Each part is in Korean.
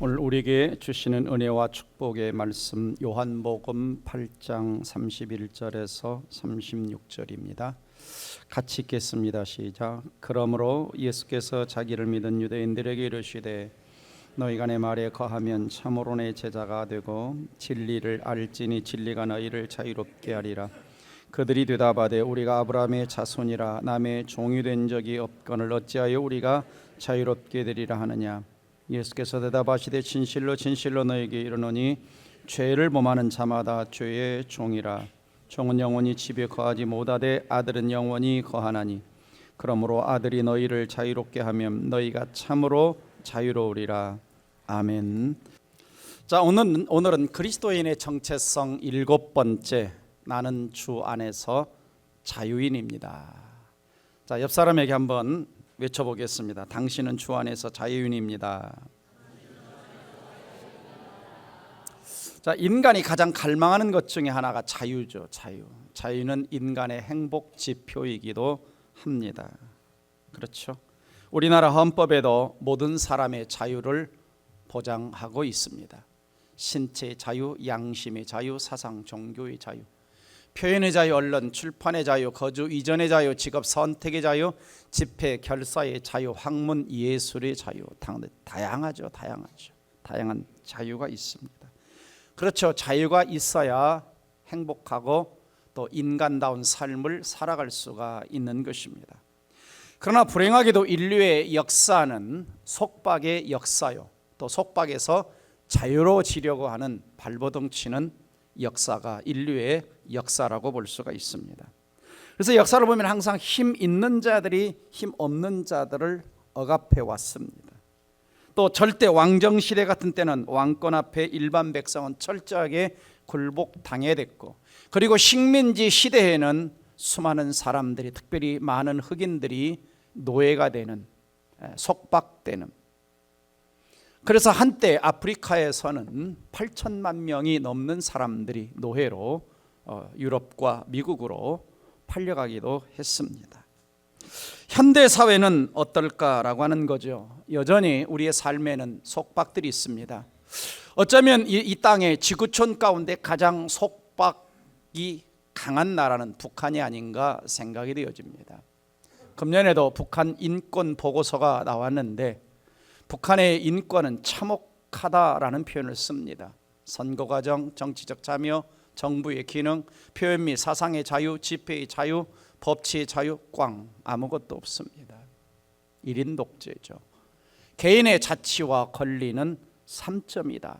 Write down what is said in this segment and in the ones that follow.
오늘 우리에게 주시는 은혜와 축복의 말씀 요한복음 8장 31절에서 36절입니다. 같이 읽겠습니다. 시작. 그러므로 예수께서 자기를 믿은 유대인들에게 이르시되 너희가 내 말에 거하면 참으로 내 제자가 되고 진리를 알지니 진리가 너희를 자유롭게 하리라. 그들이 대답하되 우리가 아브라함의 자손이라 남의 종이 된 적이 없거늘 어찌하여 우리가 자유롭게 되리라 하느냐. 예수께서 대답하시되 진실로 진실로 너희에게 이르노니 죄를 범하는 자마다 죄의 종이라. 종은 영원히 집에 거하지 못하되 아들은 영원히 거하나니 그러므로 아들이 너희를 자유롭게 하면 너희가 참으로 자유로우리라. 아멘. 자, 오늘은 그리스도인의 정체성 7번째, 나는 주 안에서 자유인입니다. 자, 옆 사람에게 한번 외쳐보겠습니다. 당신은 주 안에서 자유인입니다. 자, 인간이 가장 갈망하는 것 중에 하나가 자유죠. 자유는 인간의 행복 지표이기도 합니다. 그렇죠? 우리나라 헌법에도 모든 사람의 자유를 보장하고 있습니다. 신체의 자유, 양심의 자유, 사상, 종교의 자유, 표현의 자유, 언론, 출판의 자유, 거주 이전의 자유, 직업 선택의 자유, 집회, 결사의 자유, 학문, 예술의 자유. 다양하죠. 다양한 자유가 있습니다. 그렇죠. 자유가 있어야 행복하고 또 인간다운 삶을 살아갈 수가 있는 것입니다. 그러나 불행하게도 인류의 역사는 속박의 역사요, 또 속박에서 자유로워지려고 하는 발버둥 치는 역사가 인류의 역사라고 볼 수가 있습니다. 그래서 역사를 보면 항상 힘 있는 자들이 힘 없는 자들을 억압해 왔습니다. 또 절대 왕정 시대 같은 때는 왕권 앞에 일반 백성은 철저하게 굴복당해야 됐고, 그리고 식민지 시대에는 수많은 사람들이, 특별히 많은 흑인들이 노예가 되는, 속박되는, 그래서 한때 아프리카에서는 8천만 명이 넘는 사람들이 노예로 유럽과 미국으로 팔려가기도 했습니다. 현대 사회는 어떨까라고 하는 거죠. 여전히 우리의 삶에는 속박들이 있습니다. 어쩌면 이 땅의 지구촌 가운데 가장 속박이 강한 나라는 북한이 아닌가 생각이 되어집니다. 금년에도 북한 인권 보고서가 나왔는데 북한의 인권은 참혹하다라는 표현을 씁니다. 선거과정, 정치적 참여, 정부의 기능, 표현 및 사상의 자유, 집회의 자유, 법치의 자유, 꽝, 아무것도 없습니다. 1인 독재죠. 개인의 자치와 권리는 3점이다.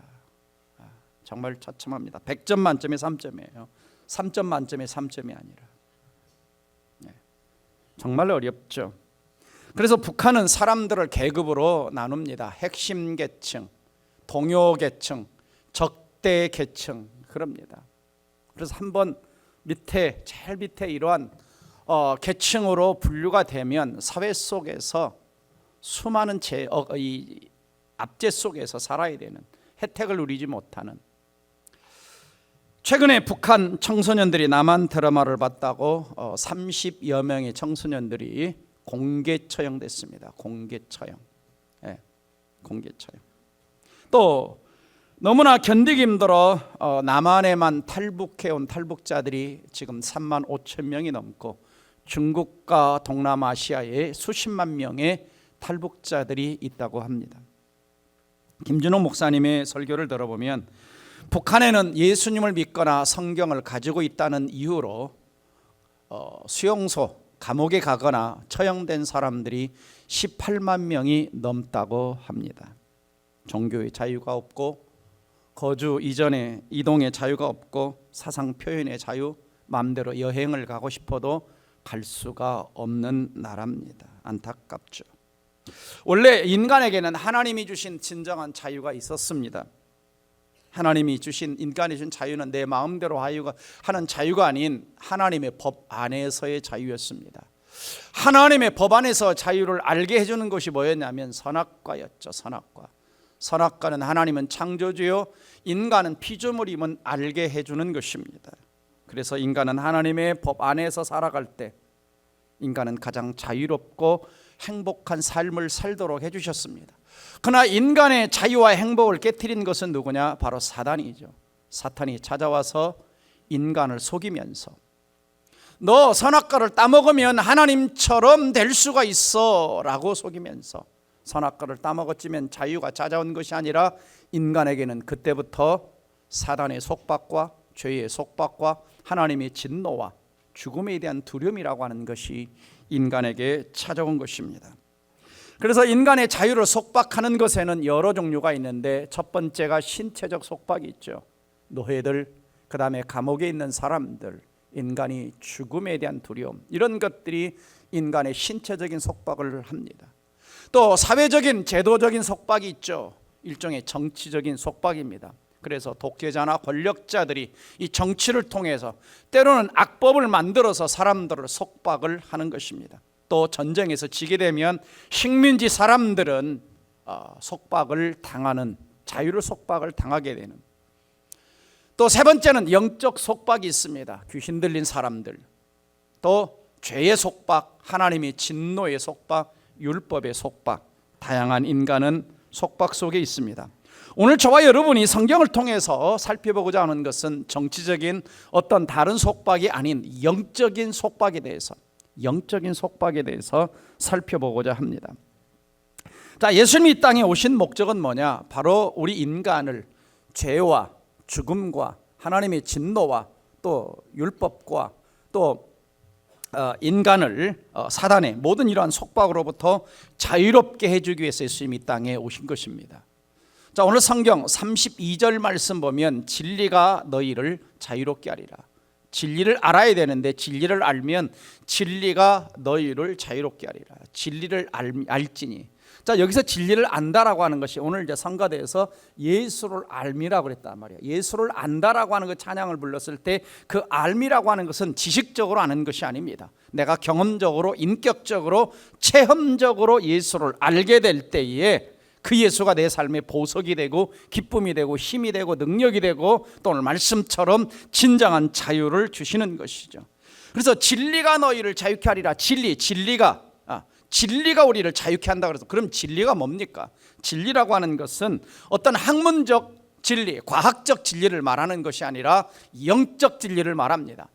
정말 처참합니다. 100점 만점에 3점이에요. 3점 만점에 3점이 아니라. 정말 어렵죠. 그래서 북한은 사람들을 계급으로 나눕니다. 핵심 계층, 동요 계층, 적대 계층, 그럽니다. 그래서 한번 제일 밑에 이러한 계층으로 분류가 되면 사회 속에서 수많은 압제 속에서 살아야 되는, 혜택을 누리지 못하는. 최근에 북한 청소년들이 남한 드라마를 봤다고 30여 명의 청소년들이 공개 처형됐습니다. 공개 처형. 또 너무나 견디기 힘들어 남한에만 탈북해온 탈북자들이 지금 3만 5천 명이 넘고 중국과 동남아시아에 수십만 명의 탈북자들이 있다고 합니다. 김준호 목사님의 설교를 들어보면 북한에는 예수님을 믿거나 성경을 가지고 있다는 이유로 수용소, 감옥에 가거나 처형된 사람들이 18만 명이 넘다고 합니다. 종교의 자유가 없고 거주 이전에 이동의 자유가 없고 사상 표현의 자유, 마음대로 여행을 가고 싶어도 갈 수가 없는 나라입니다. 안타깝죠. 원래 인간에게는 하나님이 주신 진정한 자유가 있었습니다. 하나님이 주신, 인간이 주신 자유는 내 마음대로 하는 자유가 아닌 하나님의 법 안에서의 자유였습니다. 하나님의 법 안에서 자유를 알게 해주는 것이 뭐였냐면 선악과였죠. 선악과는 하나님은 창조주요 인간은 피조물임은 알게 해주는 것입니다. 그래서 인간은 하나님의 법 안에서 살아갈 때 인간은 가장 자유롭고 행복한 삶을 살도록 해주셨습니다. 그러나 인간의 자유와 행복을 깨트린 것은 누구냐? 바로 사단이죠. 사탄이 찾아와서 인간을 속이면서 너 선악과를 따먹으면 하나님처럼 될 수가 있어 라고 속이면서 선악과를 따먹었지만 자유가 찾아온 것이 아니라 인간에게는 그때부터 사단의 속박과 죄의 속박과 하나님의 진노와 죽음에 대한 두려움이라고 하는 것이 인간에게 찾아온 것입니다. 그래서 인간의 자유를 속박하는 것에는 여러 종류가 있는데 첫 번째가 신체적 속박이 있죠. 노예들, 그 다음에 감옥에 있는 사람들, 인간이 죽음에 대한 두려움, 이런 것들이 인간의 신체적인 속박을 합니다. 또 사회적인 제도적인 속박이 있죠. 일종의 정치적인 속박입니다. 그래서 독재자나 권력자들이 이 정치를 통해서 때로는 악법을 만들어서 사람들을 속박을 하는 것입니다. 또 전쟁에서 지게 되면 식민지 사람들은 속박을 당하는, 자유를 속박을 당하게 되는. 또 세 번째는 영적 속박이 있습니다. 귀신 들린 사람들, 또 죄의 속박, 하나님의 진노의 속박, 율법의 속박, 다양한 인간은 속박 속에 있습니다. 오늘 저와 여러분이 성경을 통해서 살펴보고자 하는 것은 정치적인 어떤 다른 속박이 아닌 영적인 속박에 대해서 살펴보고자 합니다. 자, 예수님이 이 땅에 오신 목적은 뭐냐? 바로 우리 인간을 죄와 죽음과 하나님의 진노와 또 율법과 또 인간을 사단의 모든 이러한 속박으로부터 자유롭게 해주기 위해서 예수님이 이 땅에 오신 것입니다. 자, 오늘 성경 32절 말씀 보면 진리가 너희를 자유롭게 하리라. 진리를 알아야 되는데 진리를 알면 진리가 너희를 자유롭게 하리라. 진리를 알지니. 자, 여기서 진리를 안다라고 하는 것이 오늘 이제 성가대에서 예수를 알미라고 그랬단 말이에요. 예수를 안다라고 하는 그 찬양을 불렀을 때 그 알미라고 하는 것은 지식적으로 아는 것이 아닙니다. 내가 경험적으로, 인격적으로, 체험적으로 예수를 알게 될 때에 그 예수가 내 삶의 보석이 되고 기쁨이 되고 힘이 되고 능력이 되고 또 오늘 말씀처럼 진정한 자유를 주시는 것이죠. 그래서 진리가 너희를 자유케 하리라. 진리가 우리를 자유케 한다 그래서 그럼 진리가 뭡니까? 진리라고 하는 것은 어떤 학문적 진리, 과학적 진리를 말하는 것이 아니라 영적 진리를 말합니다.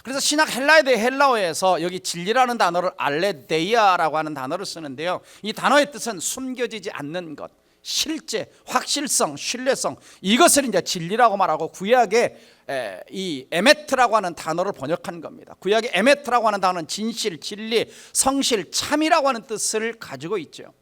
그래서 신학 헬라어에서 여기 진리라는 단어를 알레데이아라고 하는 단어를 쓰는데요. 이 단어의 뜻은 숨겨지지 않는 것, 실제, 확실성, 신뢰성, 이것을 이제 진리라고 말하고 구약에 이 에메트라고 하는 단어를 번역한 겁니다. 구약의 에메트라고 하는 단어는 진실, 진리, 성실, 참이라고 하는 뜻을 가지고 있죠.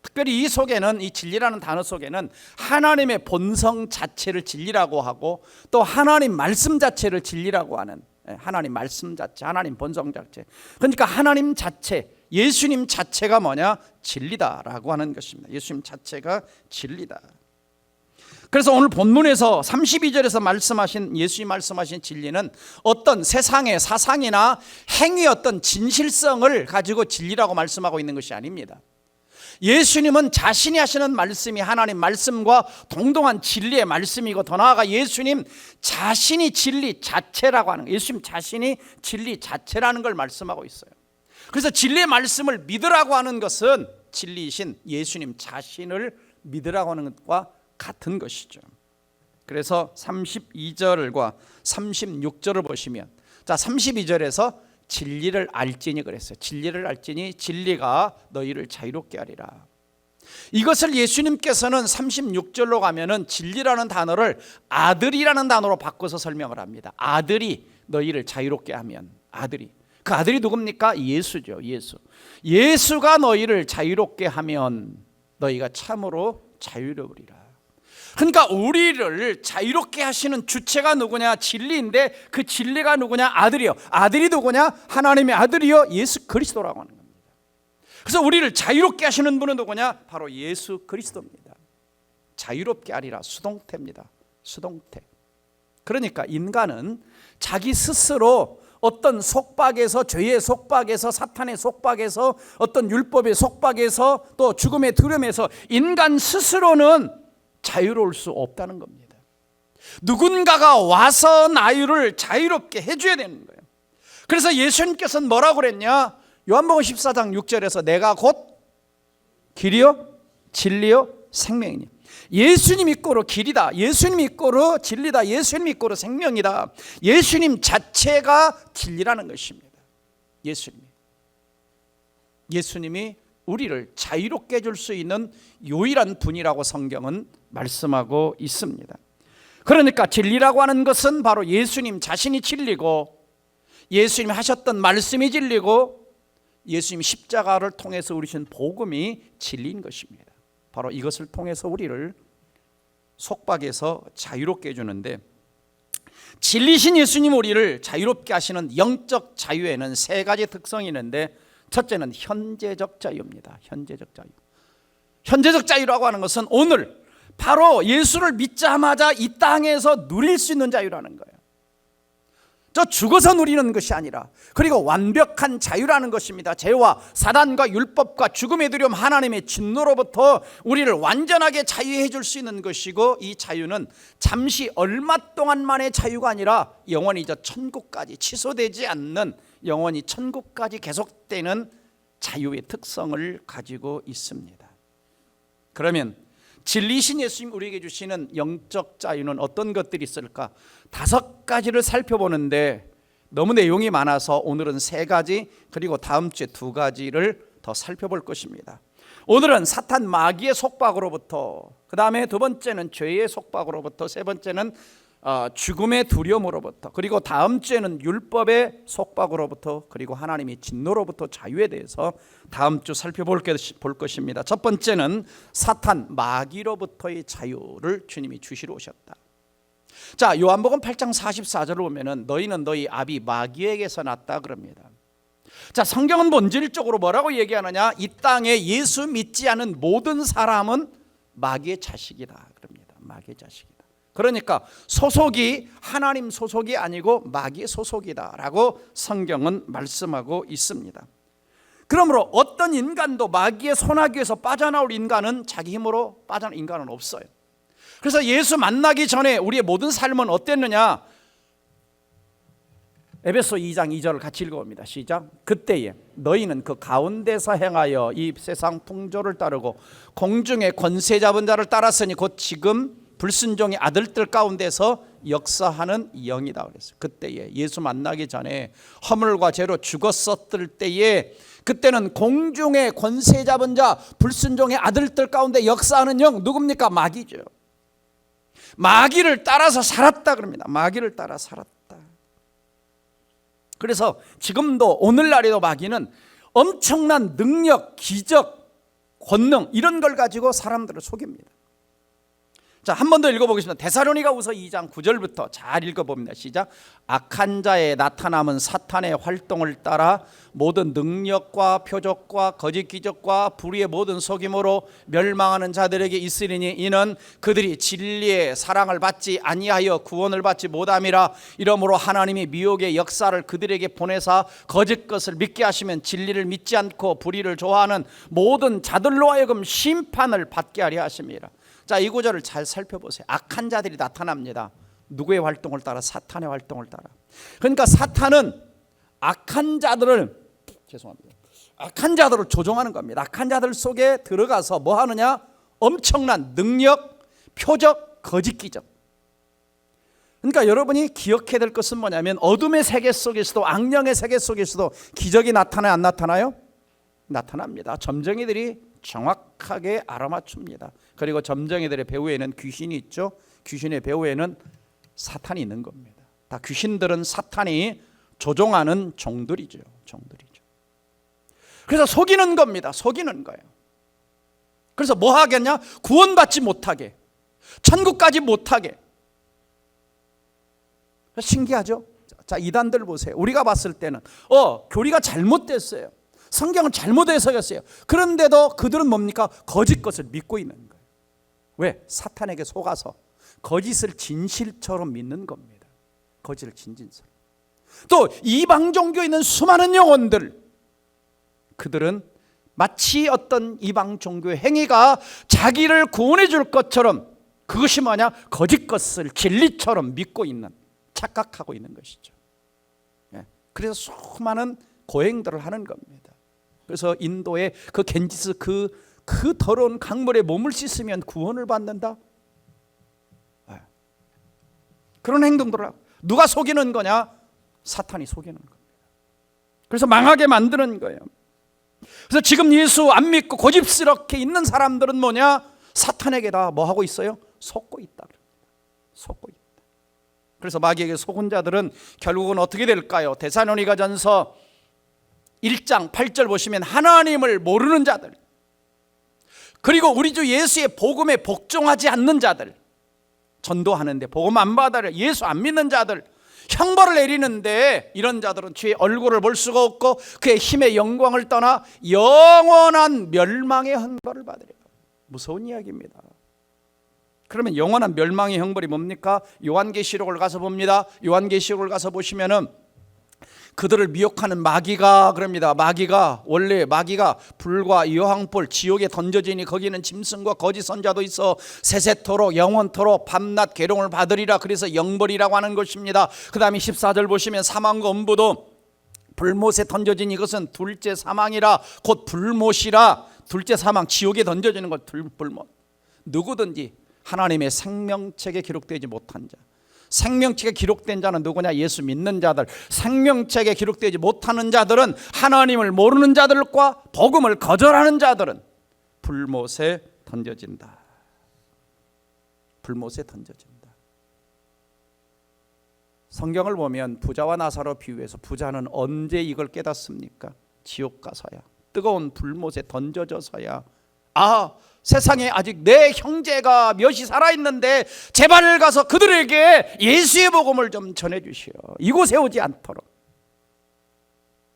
특별히 이 속에는, 이 진리라는 단어 속에는 하나님의 본성 자체를 진리라고 하고 또 하나님 말씀 자체를 진리라고 하는, 하나님 말씀 자체, 하나님 본성 자체, 그러니까 하나님 자체, 예수님 자체가 뭐냐? 진리다라고 하는 것입니다. 예수님 자체가 진리다. 그래서 오늘 본문에서 32절에서 말씀하신, 예수님 말씀하신 진리는 어떤 세상의 사상이나 행위의 어떤 진실성을 가지고 진리라고 말씀하고 있는 것이 아닙니다. 예수님은 자신이 하시는 말씀이 하나님 말씀과 동등한 진리의 말씀이고, 더 나아가 예수님 자신이 진리 자체라고 하는, 예수님 자신이 진리 자체라는 걸 말씀하고 있어요. 그래서 진리의 말씀을 믿으라고 하는 것은 진리이신 예수님 자신을 믿으라고 하는 것과 같은 것이죠. 그래서 32절과 36절을 보시면, 자, 32절에서 진리를 알지니 그랬어요. 진리를 알지니 진리가 너희를 자유롭게 하리라. 이것을 예수님께서는 36절로 가면은 진리라는 단어를 아들이라는 단어로 바꿔서 설명을 합니다. 아들이 너희를 자유롭게 하면, 아들이, 그 아들이 누굽니까? 예수죠. 예수가 너희를 자유롭게 하면 너희가 참으로 자유로우리라. 그러니까 우리를 자유롭게 하시는 주체가 누구냐? 진리인데 그 진리가 누구냐? 아들이요. 아들이 누구냐? 하나님의 아들이요, 예수 그리스도라고 하는 겁니다. 그래서 우리를 자유롭게 하시는 분은 누구냐? 바로 예수 그리스도입니다. 자유롭게 하리라, 수동태입니다. 수동태. 그러니까 인간은 자기 스스로 어떤 속박에서, 죄의 속박에서, 사탄의 속박에서, 어떤 율법의 속박에서, 또 죽음의 두려움에서 인간 스스로는 자유로울 수 없다는 겁니다. 누군가가 와서 나를 자유롭게 해줘야 되는 거예요. 그래서 예수님께서는 뭐라고 그랬냐? 요한복음 14장 6절에서 내가 곧 길이요 진리요 생명이니, 예수님 이꼬로 길이다, 예수님 이꼬로 진리다, 예수님 이꼬로 생명이다. 예수님 자체가 진리라는 것입니다. 예수님이 우리를 자유롭게 해줄 수 있는 유일한 분이라고 성경은 말씀하고 있습니다. 그러니까 진리라고 하는 것은 바로 예수님 자신이 진리고, 예수님이 하셨던 말씀이 진리고, 예수님 십자가를 통해서 우리 주신 복음이 진리인 것입니다. 바로 이것을 통해서 우리를 속박에서 자유롭게 해주는데, 진리신 예수님 우리를 자유롭게 하시는 영적 자유에는 세 가지 특성이 있는데, 첫째는 현재적 자유입니다. 현재적 자유라고 하는 것은 오늘 바로 예수를 믿자마자 이 땅에서 누릴 수 있는 자유라는 거예요. 저 죽어서 누리는 것이 아니라, 그리고 완벽한 자유라는 것입니다. 죄와 사단과 율법과 죽음의 두려움, 하나님의 진노로부터 우리를 완전하게 자유해 줄 수 있는 것이고, 이 자유는 잠시 얼마 동안만의 자유가 아니라 영원히 저 천국까지 취소되지 않는, 영원히 천국까지 계속되는 자유의 특성을 가지고 있습니다. 그러면 진리신 예수님 우리에게 주시는 영적 자유는 어떤 것들이 있을까? 5가지를 살펴보는데 너무 내용이 많아서 오늘은 3가지, 그리고 다음 주에 2가지를 더 살펴볼 것입니다. 오늘은 사탄 마귀의 속박으로부터, 그 다음에 2번째는 죄의 속박으로부터, 3번째는 죽음의 두려움으로부터, 그리고 다음 주에는 율법의 속박으로부터, 그리고 하나님의 진노로부터 자유에 대해서 다음 주 살펴볼 것입니다. 첫 번째는 사탄 마귀로부터의 자유를 주님이 주시러 오셨다. 자, 요한복음 8장 44절을 보면은 너희는 너희 아비 마귀에게서 났다 그럽니다. 자, 성경은 본질적으로 뭐라고 얘기하느냐? 이 땅에 예수 믿지 않은 모든 사람은 마귀의 자식이다 그럽니다. 마귀의 자식이다. 그러니까 소속이 하나님 소속이 아니고 마귀의 소속이다라고 성경은 말씀하고 있습니다. 그러므로 어떤 인간도 마귀의 손아귀에서 빠져나올 인간은, 자기 힘으로 빠져나올 인간은 없어요. 그래서 예수 만나기 전에 우리의 모든 삶은 어땠느냐? 에베소 2장 2절을 같이 읽어봅니다. 시작. 그때에 너희는 그 가운데서 행하여 이 세상 풍조를 따르고 공중의 권세 잡은 자를 따랐으니 곧 지금 불순종의 아들들 가운데서 역사하는 영이다 그랬어요. 그때에, 예수 만나기 전에 허물과 죄로 죽었었을 때에, 그때는 공중의 권세 잡은 자, 불순종의 아들들 가운데 역사하는 영, 누굽니까? 마귀죠. 마귀를 따라서 살았다 그럽니다. 마귀를 따라 살았다. 그래서 지금도 오늘날에도 마귀는 엄청난 능력, 기적, 권능 이런 걸 가지고 사람들을 속입니다. 자, 한 번 더 읽어보겠습니다. 데살로니가후서 2장 9절부터 잘 읽어봅니다. 시작. 악한 자의 나타남은 사탄의 활동을 따라 모든 능력과 표적과 거짓 기적과 불의의 모든 속임으로 멸망하는 자들에게 있으리니 이는 그들이 진리의 사랑을 받지 아니하여 구원을 받지 못함이라. 이러므로 하나님이 미혹의 역사를 그들에게 보내사 거짓 것을 믿게 하시면 진리를 믿지 않고 불의를 좋아하는 모든 자들로 하여금 심판을 받게 하려 하심이라. 자, 이 구절을 잘 살펴보세요. 악한 자들이 나타납니다. 누구의 활동을 따라? 사탄의 활동을 따라. 그러니까 사탄은 악한 자들을 조종하는 겁니다. 악한 자들 속에 들어가서 뭐 하느냐? 엄청난 능력, 표적, 거짓 기적. 그러니까 여러분이 기억해야 될 것은 뭐냐면, 어둠의 세계 속에서도, 악령의 세계 속에서도 기적이 나타나요, 안 나타나요? 나타납니다. 점쟁이들이 정확하게 알아맞춥니다. 그리고 점쟁이들의 배후에는 귀신이 있죠. 귀신의 배후에는 사탄이 있는 겁니다. 다 귀신들은 사탄이 조종하는 종들이죠. 그래서 속이는 겁니다. 속이는 거예요. 그래서 뭐 하겠냐? 구원받지 못하게, 천국까지 못하게. 신기하죠? 자, 이단들 보세요. 우리가 봤을 때는 교리가 잘못됐어요. 성경은 잘못 해석했어요. 그런데도 그들은 뭡니까? 거짓 것을 믿고 있는 거예요. 왜? 사탄에게 속아서 거짓을 진실처럼 믿는 겁니다. 거짓을 진실처럼. 또 이방 종교에 있는 수많은 영혼들, 그들은 마치 어떤 이방 종교의 행위가 자기를 구원해 줄 것처럼, 그것이 뭐냐? 거짓 것을 진리처럼 믿고 있는, 착각하고 있는 것이죠. 그래서 수많은 고행들을 하는 겁니다. 그래서 인도의 그 겐지스 그 더러운 강물에 몸을 씻으면 구원을 받는다. 그런 행동들을 하고, 누가 속이는 거냐? 사탄이 속이는 겁니다. 그래서 망하게 만드는 거예요. 그래서 지금 예수 안 믿고 고집스럽게 있는 사람들은 뭐냐? 사탄에게 다 뭐 하고 있어요? 속고 있다. 속고 있다. 그래서 마귀에게 속은 자들은 결국은 어떻게 될까요? 데살로니가전서 1장 8절 보시면 하나님을 모르는 자들, 그리고 우리 주 예수의 복음에 복종하지 않는 자들, 전도하는데 복음 안 받아요, 예수 안 믿는 자들, 형벌을 내리는데 이런 자들은 주의 얼굴을 볼 수가 없고 그의 힘의 영광을 떠나 영원한 멸망의 형벌을 받으리라. 무서운 이야기입니다. 그러면 영원한 멸망의 형벌이 뭡니까? 요한계시록을 가서 봅니다. 요한계시록을 가서 보시면은 그들을 미혹하는 마귀가 그럽니다. 원래 마귀가 불과 여왕불 지옥에 던져지니 거기는 짐승과 거짓 선자도 있어 세세토록 영원토록 밤낮 괴로움을 받으리라. 그래서 영벌이라고 하는 것입니다. 그 다음에 14절 보시면 사망과 음부도 불못에 던져진 이것은 둘째 사망이라. 곧 불못이라. 둘째 사망, 지옥에 던져지는 것 불못. 누구든지 하나님의 생명책에 기록되지 못한 자, 생명책에 기록된 자는 누구냐? 예수 믿는 자들. 생명책에 기록되지 못하는 자들은 하나님을 모르는 자들과 복음을 거절하는 자들은 불못에 던져진다. 불못에 던져진다. 성경을 보면 부자와 나사로 비유해서 부자는 언제 이걸 깨닫습니까? 지옥 가서야, 뜨거운 불못에 던져져서야, 세상에 아직 내 형제가 몇이 살아있는데 제발 가서 그들에게 예수의 복음을 좀 전해주시오, 이곳에 오지 않도록.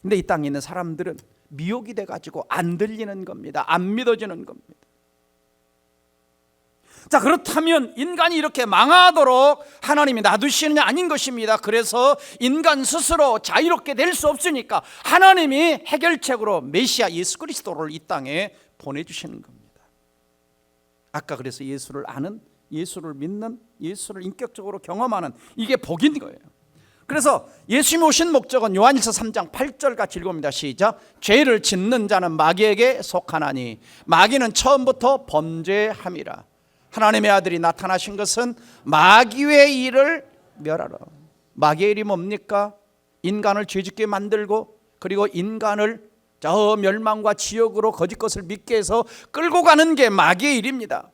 근데 이 땅에 있는 사람들은 미혹이 돼가지고 안 들리는 겁니다. 안 믿어지는 겁니다. 자, 그렇다면 인간이 이렇게 망하도록 하나님이 놔두시느냐? 아닌 것입니다. 그래서 인간 스스로 자유롭게 될 수 없으니까 하나님이 해결책으로 메시아 예수 그리스도를 이 땅에 보내주시는 겁니다. 아까 그래서 예수를 아는, 예수를 믿는, 예수를 인격적으로 경험하는, 이게 복인 거예요. 그래서 예수님이 오신 목적은 요한일서 3장 8절 같이 읽어봅니다. 시작. 죄를 짓는 자는 마귀에게 속하나니 마귀는 처음부터 범죄함이라. 하나님의 아들이 나타나신 것은 마귀의 일을 멸하라. 마귀의 일이 뭡니까? 인간을 죄짓게 만들고, 그리고 인간을 저 멸망과 지옥으로 거짓 것을 믿게 해서 끌고 가는 게 마귀의 일입니다.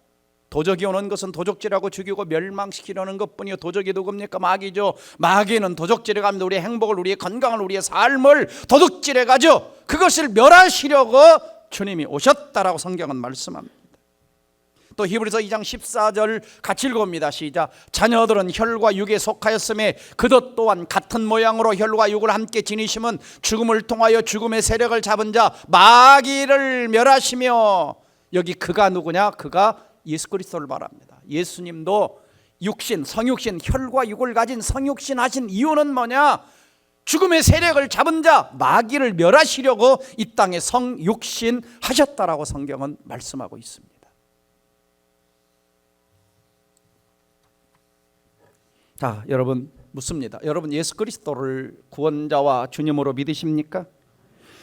도적이 오는 것은 도적질하고 죽이고 멸망시키려는 것뿐이요, 도적이 누굽니까? 마귀죠. 마귀는 도적질해 가면서 우리의 행복을, 우리의 건강을, 우리의 삶을 도둑질해 가죠. 그것을 멸하시려고 주님이 오셨다라고 성경은 말씀합니다. 또 히브리서 2장 14절 같이 읽어봅니다. 시작. 자녀들은 혈과 육에 속하였음에 그것 또한 같은 모양으로 혈과 육을 함께 지니심은 죽음을 통하여 죽음의 세력을 잡은 자 마귀를 멸하시며. 여기 그가 누구냐? 그가 예수 그리스도를 말합니다. 예수님도 육신, 성육신, 혈과 육을 가진 성육신 하신 이유는 뭐냐? 죽음의 세력을 잡은 자 마귀를 멸하시려고 이 땅에 성육신 하셨다라고 성경은 말씀하고 있습니다. 자, 여러분 묻습니다. 여러분 예수 그리스도를 구원자와 주님으로 믿으십니까?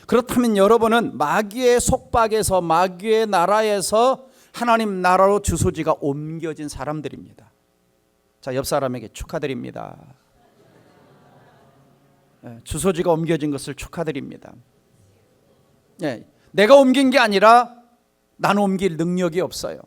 그렇다면 여러분은 마귀의 속박에서, 마귀의 나라에서 하나님 나라로 주소지가 옮겨진 사람들입니다. 자, 옆 사람에게 축하드립니다. 주소지가 옮겨진 것을 축하드립니다. 내가 옮긴 게 아니라 나는 옮길 능력이 없어요.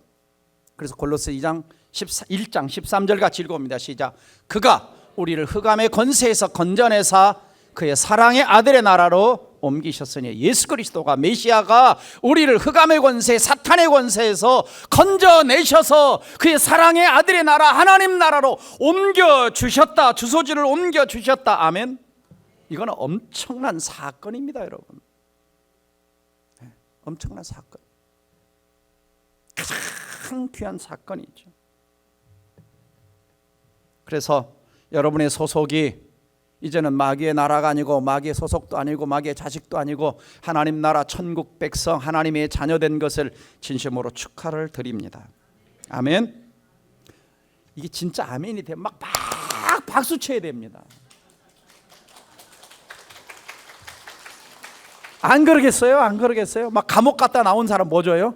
그래서 골로새 1장 13절 같이 읽어봅니다. 시작. 그가 우리를 흑암의 권세에서 건져내사 그의 사랑의 아들의 나라로 옮기셨으니, 예수 그리스도가, 메시아가 우리를 흑암의 권세, 사탄의 권세에서 건져내셔서 그의 사랑의 아들의 나라, 하나님 나라로 옮겨주셨다. 주소지를 옮겨주셨다. 아멘. 이거는 엄청난 사건입니다, 여러분. 엄청난 사건, 가장 귀한 사건이죠. 그래서 여러분의 소속이 이제는 마귀의 나라가 아니고, 마귀의 소속도 아니고, 마귀의 자식도 아니고, 하나님 나라 천국 백성, 하나님의 자녀된 것을 진심으로 축하를 드립니다. 아멘. 이게 진짜 아멘이 되면 막 박수 쳐야 됩니다. 안 그러겠어요? 안 그러겠어요? 막 감옥 갔다 나온 사람 뭐 줘요?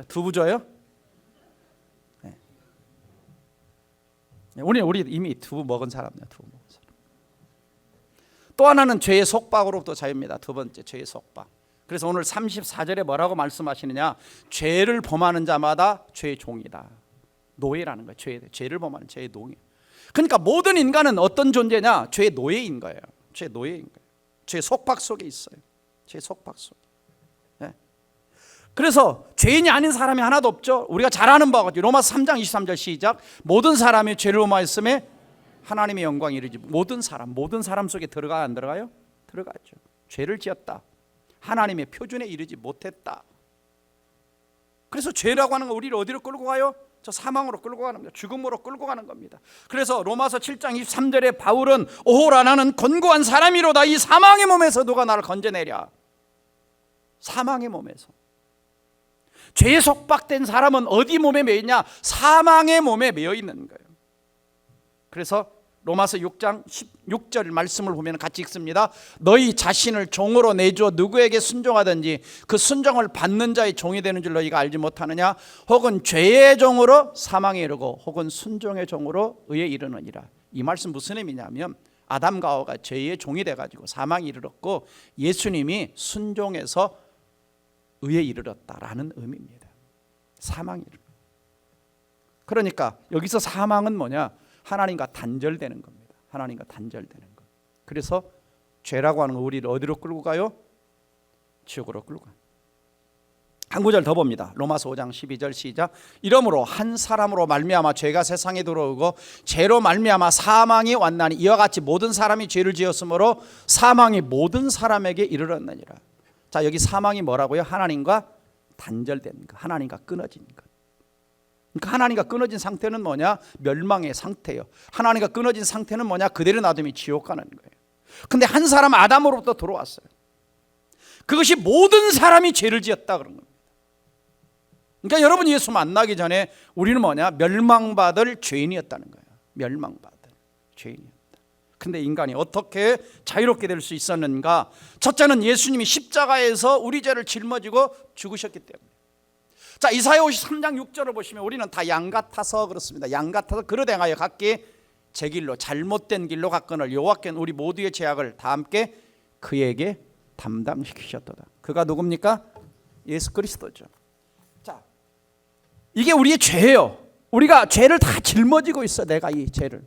두부 줘요? 네. 우리 이미 두부 먹은 사람이야. 두부 먹은 사람. 또 하나는 죄의 속박으로부터 자유입니다. 두 번째, 죄의 속박. 그래서 오늘 34절에 뭐라고 말씀하시느냐? 죄를 범하는 자마다 죄의 종이다. 노예라는 거예요. 죄를 범하는 죄의 노예. 그러니까 모든 인간은 어떤 존재냐? 죄의 노예인 거예요. 죄의 노예인 거예요. 죄의 속박 속에 있어요. 죄의 속박 속에. 네. 그래서 죄인이 아닌 사람이 하나도 없죠. 우리가 잘 아는 바와 같이 로마서 3장 23절 시작. 모든 사람이 죄를 범하였음에 하나님의 영광이 이르지. 모든 사람 속에 들어가 안 들어가요? 들어가죠. 죄를 지었다. 하나님의 표준에 이르지 못했다. 그래서 죄라고 하는 거 우리를 어디로 끌고 가요? 저 사망으로 끌고 가는 겁니다. 죽음으로 끌고 가는 겁니다. 그래서 로마서 7장 23절에 바울은 오호라 나는 권고한 사람이로다. 이 사망의 몸에서 누가 나를 건져내랴. 사망의 몸에서. 죄에 속박된 사람은 어디 몸에 매여 있냐? 사망의 몸에 매여 있는 거예요. 그래서 로마서 6장 16절 말씀을 보면 같이 읽습니다. 너희 자신을 종으로 내주어 누구에게 순종하든지 그 순종을 받는 자의 종이 되는 줄 너희가 알지 못하느냐? 혹은 죄의 종으로 사망에 이르고 혹은 순종의 종으로 의에 이르느니라. 이 말씀 무슨 의미냐면 아담과 하와가 죄의 종이 돼가지고 사망에 이르렀고 예수님이 순종해서 의에 이르렀다라는 의미입니다. 사망에 이르렀다. 그러니까 여기서 사망은 뭐냐? 하나님과 단절되는 겁니다. 하나님과 단절되는 것. 그래서 죄라고 하는 거 우리를 어디로 끌고 가요? 지옥으로 끌고 가요. 한 구절 더 봅니다. 로마서 5장 12절 시작. 이러므로 한 사람으로 말미암아 죄가 세상에 들어오고 죄로 말미암아 사망이 왔나니 이와 같이 모든 사람이 죄를 지었으므로 사망이 모든 사람에게 이르렀느니라. 자, 여기 사망이 뭐라고요? 하나님과 단절된 것, 하나님과 끊어진 것. 그러니까 하나님과 끊어진 상태는 뭐냐? 멸망의 상태예요. 하나님과 끊어진 상태는 뭐냐? 그대로 놔두면 지옥 가는 거예요. 근데 한 사람 아담으로부터 들어왔어요. 그것이 모든 사람이 죄를 지었다 그런 겁니다. 그러니까 여러분 예수 만나기 전에 우리는 뭐냐? 멸망받을 죄인이었다는 거예요. 멸망받을 죄인이었다. 근데 인간이 어떻게 자유롭게 될 수 있었는가? 첫째는 예수님이 십자가에서 우리 죄를 짊어지고 죽으셨기 때문에. 자, 이사야 53장 6절을 보시면 우리는 다 양 같아서 그렇습니다. 양 같아서 그릇 행하여 각기 제 길로 잘못된 길로 갔거늘 여호와께는 우리 모두의 죄악을 다 함께 그에게 담당시키셨도다. 그가 누굽니까? 예수 그리스도죠. 자, 이게 우리의 죄예요. 우리가 죄를 다 짊어지고 있어. 내가 이 죄를.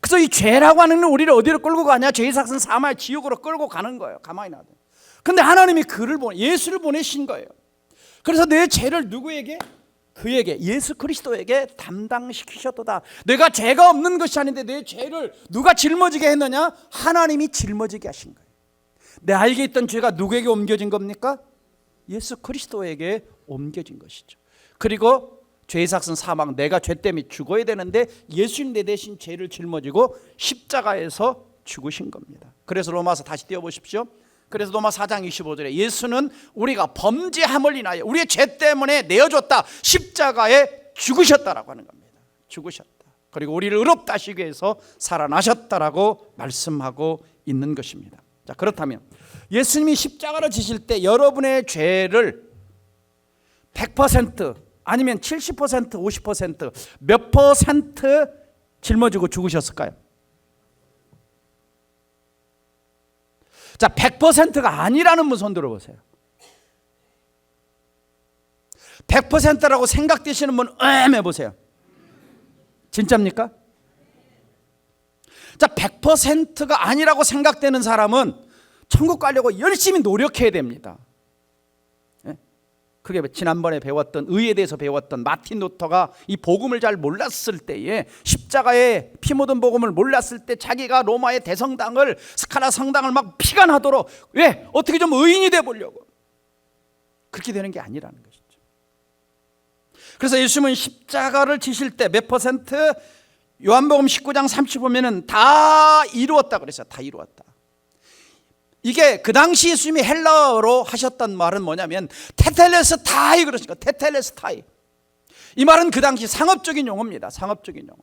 그래서 이 죄라고 하는 건 우리를 어디로 끌고 가냐? 죄의 삭은 사망의 지옥으로 끌고 가는 거예요. 가만히 놔둬. 근데 하나님이 예수를 보내신 거예요. 그래서 내 죄를 누구에게? 그에게, 예수 그리스도에게 담당시키셨도다. 내가 죄가 없는 것이 아닌데 내 죄를 누가 짊어지게 했느냐? 하나님이 짊어지게 하신 거예요. 내 알게 있던 죄가 누구에게 옮겨진 겁니까? 예수 그리스도에게 옮겨진 것이죠. 그리고 죄의 삭은 사망, 내가 죄 때문에 죽어야 되는데 예수님 내 대신 죄를 짊어지고 십자가에서 죽으신 겁니다. 그래서 로마서 다시 띄워보십시오. 그래서 로마 4장 25절에 예수는 우리가 범죄함을 인하여 우리의 죄 때문에 내어줬다. 십자가에 죽으셨다라고 하는 겁니다. 죽으셨다. 그리고 우리를 의롭다 하시기 위해서 살아나셨다라고 말씀하고 있는 것입니다. 자, 그렇다면 예수님이 십자가를 지실 때 여러분의 죄를 100% 아니면 70%, 50%몇 퍼센트 짊어지고 죽으셨을까요? 자, 100%가 아니라는 분 손 들어보세요. 100%라고 생각되시는 분 해보세요. 진짜입니까? 자, 100%가 아니라고 생각되는 사람은 천국 가려고 열심히 노력해야 됩니다. 그게 지난번에 배웠던 의에 대해서 배웠던 마틴 루터가 이 복음을 잘 몰랐을 때에 십자가에 피 묻은 복음을 몰랐을 때 자기가 로마의 대성당을 스카라 성당을 막 피관하도록 왜? 어떻게 좀 의인이 돼 보려고. 그렇게 되는 게 아니라는 것이죠. 그래서 예수님은 십자가를 지실 때 몇 퍼센트? 요한복음 19장 30 보면은 다 이루었다 그랬어요. 다 이루었다. 이게 그 당시 예수님이 헬라어로 하셨던 말은 뭐냐면 테텔레스타이 그러니까 테텔레스타이. 이 말은 그 당시 상업적인 용어입니다. 상업적인 용어.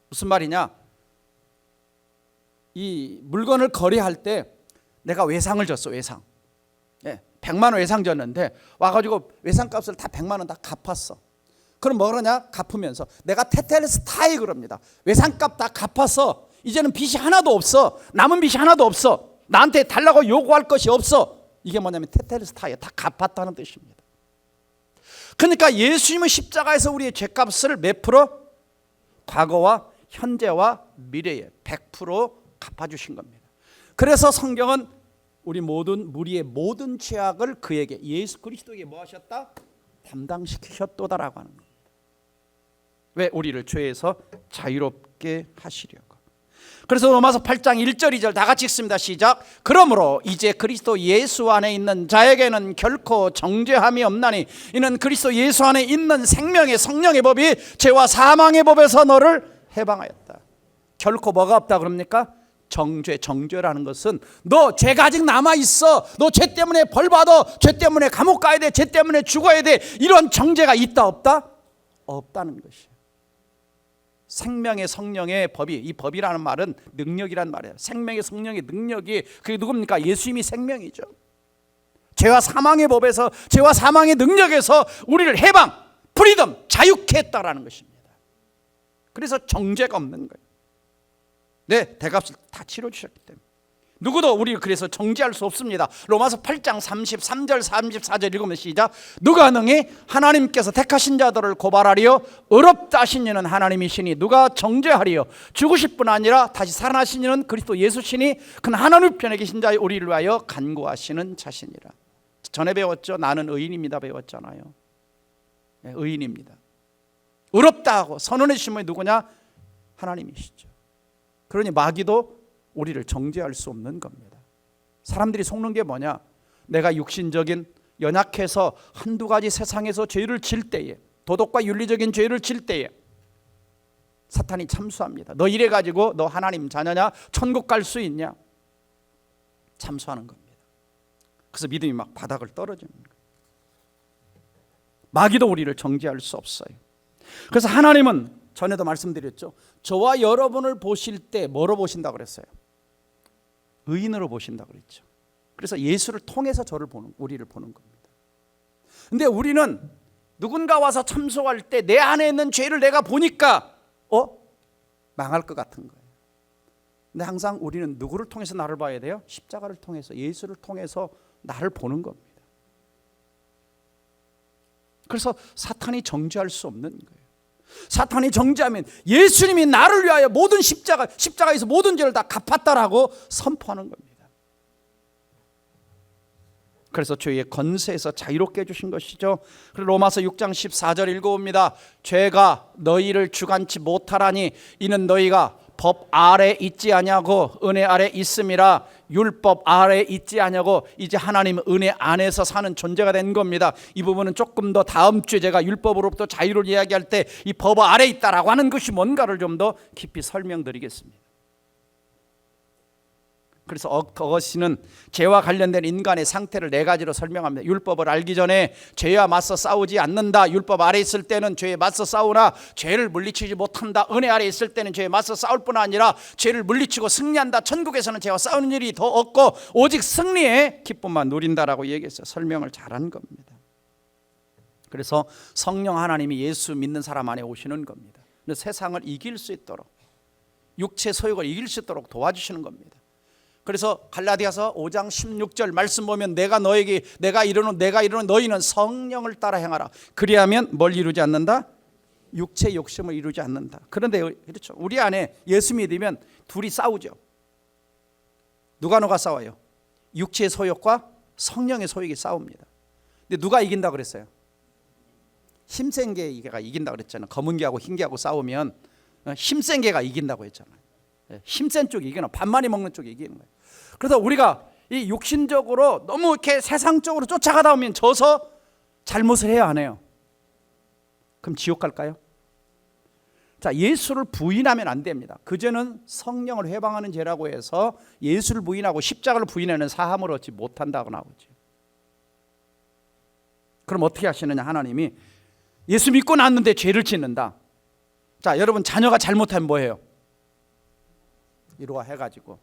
무슨 말이냐? 이 물건을 거래할 때 내가 외상을 줬어. 외상. 100만 원 외상 줬는데 와가지고 외상값을 다 100만 원 다 갚았어. 그럼 뭐 그러냐? 갚으면서 내가 테텔레스타이 그럽니다. 외상값 다 갚아서 이제는 빚이 하나도 없어. 남은 빚이 하나도 없어. 나한테 달라고 요구할 것이 없어. 이게 뭐냐면 테텔레스타이, 다 갚았다는 뜻입니다. 그러니까 예수님은 십자가에서 우리의 죄값을 몇 프로? 과거와 현재와 미래에 100% 갚아주신 겁니다. 그래서 성경은 우리의 모든 죄악을 그에게, 예수 그리스도에게 뭐 하셨다? 담당시키셨도다라고 하는 겁니다. 왜? 우리를 죄에서 자유롭게 하시려고. 그래서 로마서 8장 1절 2절 다 같이 읽습니다. 시작. 그러므로 이제 그리스도 예수 안에 있는 자에게는 결코 정죄함이 없나니 이는 그리스도 예수 안에 있는 생명의 성령의 법이 죄와 사망의 법에서 너를 해방하였다. 결코 뭐가 없다 그럽니까? 정죄라는 것은 너 죄가 아직 남아있어, 너 죄 때문에 벌받아, 죄 때문에 감옥 가야 돼, 죄 때문에 죽어야 돼, 이런 정죄가 있다 없다? 없다는 것이에요. 생명의 성령의 법이, 이 법이라는 말은 능력이란 말이에요. 생명의 성령의 능력이 그게 누굽니까? 예수님이 생명이죠. 죄와 사망의 법에서, 죄와 사망의 능력에서 우리를 해방, 프리덤, 자유케 했다라는 것입니다. 그래서 정죄가 없는 거예요. 네, 대값을 다 치러주셨기 때문에 누구도 우리를 그래서 정죄할 수 없습니다. 로마서 8장 33절 34절 읽으면 시작. 누가 능히 하나님께서 택하신 자들을 고발하리요? 의롭다 하신 이는 하나님이시니 누가 정죄하리요? 죽으실 뿐 아니라 다시 살아나신 이는 그리스도 예수시니 그는 하나님 편에 계신 자의 우리를 위하여 간구하시는 자신이라. 전에 배웠죠. 나는 의인입니다 배웠잖아요. 네, 의인입니다. 의롭다 하고 선언해 주신 분이 누구냐? 하나님이시죠. 그러니 마귀도 우리를 정죄할 수 없는 겁니다. 사람들이 속는 게 뭐냐? 내가 육신적인 연약해서 한두 가지 세상에서 죄를 질 때에, 도덕과 윤리적인 죄를 질 때에 사탄이 참수합니다. 너 이래가지고 너 하나님 자녀냐? 천국 갈 수 있냐? 참수하는 겁니다. 그래서 믿음이 막 바닥을 떨어지는 거예요. 마귀도 우리를 정죄할 수 없어요. 그래서 하나님은 전에도 말씀드렸죠. 저와 여러분을 보실 때 뭐로 보신다고 그랬어요? 의인으로 보신다고 그랬죠. 그래서 예수를 통해서 우리를 보는 겁니다. 근데 우리는 누군가 와서 참소할 때 내 안에 있는 죄를 내가 보니까 망할 것 같은 거예요. 근데 항상 우리는 누구를 통해서 나를 봐야 돼요? 십자가를 통해서, 예수를 통해서 나를 보는 겁니다. 그래서 사탄이 정죄할 수 없는 거예요. 사탄이 정죄하면 예수님이 나를 위하여 모든 십자가에서 모든 죄를 다 갚았다라고 선포하는 겁니다. 그래서 죄의 권세에서 자유롭게 해주신 것이죠. 그리고 로마서 6장 14절 읽어봅니다. 죄가 너희를 주관치 못하라니 이는 너희가 법 아래 있지 아니하고 은혜 아래 있음이라. 율법 아래 있지 아니하고 이제 하나님 은혜 안에서 사는 존재가 된 겁니다. 이 부분은 조금 더 다음 주에 제가 율법으로부터 자유를 이야기할 때 이 법 아래 있다라고 하는 것이 뭔가를 좀 더 깊이 설명드리겠습니다. 그래서 어거스틴은 죄와 관련된 인간의 상태를 네 가지로 설명합니다. 율법을 알기 전에 죄와 맞서 싸우지 않는다. 율법 아래 있을 때는 죄에 맞서 싸우나 죄를 물리치지 못한다. 은혜 아래 있을 때는 죄에 맞서 싸울 뿐 아니라 죄를 물리치고 승리한다. 천국에서는 죄와 싸우는 일이 더 없고 오직 승리의 기쁨만 누린다라고 얘기했어요. 설명을 잘한 겁니다. 그래서 성령 하나님이 예수 믿는 사람 안에 오시는 겁니다. 세상을 이길 수 있도록, 육체 소욕을 이길 수 있도록 도와주시는 겁니다. 그래서 갈라디아서 5장 16절 말씀 보면 내가 이르노 너희는 성령을 따라 행하라. 그리하면 뭘 이루지 않는다? 육체 욕심을 이루지 않는다. 그런데 그렇죠. 우리 안에 예수 믿으면 둘이 싸우죠. 누가 싸워요? 육체의 소욕과 성령의 소욕이 싸웁니다. 근데 누가 이긴다 그랬어요? 힘센 개가 이긴다 그랬잖아요. 검은 개하고 흰 개하고 싸우면 힘센 개가 이긴다고 했잖아요. 힘센 쪽이 이기는, 밥 많이 먹는 쪽이 이기는 거예요. 그래서 우리가 이 육신적으로 너무 이렇게 세상적으로 쫓아가다 보면 져서 잘못을 해야 안 해요? 그럼 지옥 갈까요? 자, 예수를 부인하면 안 됩니다. 그 죄는 성령을 회방하는 죄라고 해서 예수를 부인하고 십자가를 부인하는 사함을 얻지 못한다고 나오죠. 그럼 어떻게 하시느냐? 하나님이 예수 믿고 났는데 죄를 짓는다. 자, 여러분 자녀가 잘못하면 뭐예요? 이러고 해가지고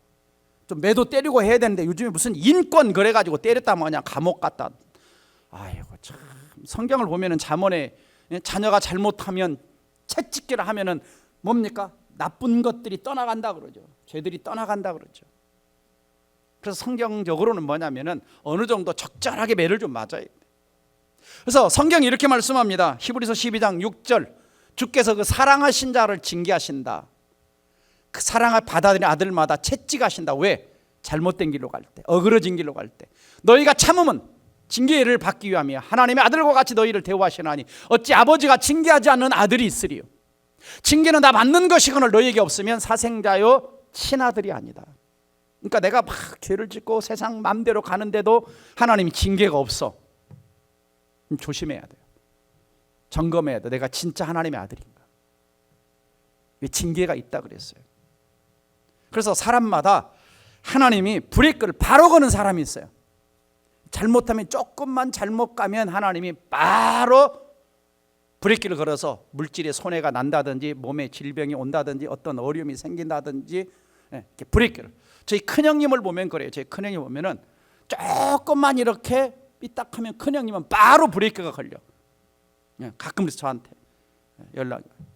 좀 매도 때리고 해야 되는데 요즘에 무슨 인권 그래가지고 때렸다 뭐냐 감옥 갔다. 아이고 참 성경을 보면은 잠언에 자녀가 잘못하면 채찍질을 하면은 뭡니까? 나쁜 것들이 떠나간다 그러죠. 죄들이 떠나간다 그러죠. 그래서 성경적으로는 뭐냐면은 어느 정도 적절하게 매를 좀 맞아야 돼. 그래서 성경이 이렇게 말씀합니다. 히브리서 12장 6절 주께서 그 사랑하신 자를 징계하신다. 그 사랑을 받아들인 아들마다 채찍하신다. 왜? 잘못된 길로 갈 때, 어그러진 길로 갈 때 너희가 참으면 징계를 받기 위함이야. 하나님의 아들과 같이 너희를 대우하시나니 어찌 아버지가 징계하지 않는 아들이 있으리요. 징계는 다 받는 것이거늘 너희에게 없으면 사생자요 친아들이 아니다. 그러니까 내가 막 죄를 짓고 세상 맘대로 가는데도 하나님이 징계가 없어. 조심해야 돼요. 점검해야 돼. 내가 진짜 하나님의 아들인가? 왜 징계가 있다 그랬어요. 그래서 사람마다 하나님이 브레이크를 바로 거는 사람이 있어요. 잘못하면 조금만 잘못 가면 하나님이 바로 브레이크를 걸어서 물질에 손해가 난다든지 몸에 질병이 온다든지 어떤 어려움이 생긴다든지 이렇게 브레이크를. 저희 큰형님을 보면 그래요. 저희 큰형님 보면은 조금만 이렇게 삐딱하면 큰형님은 바로 브레이크가 걸려. 가끔 저한테 연락이 와요.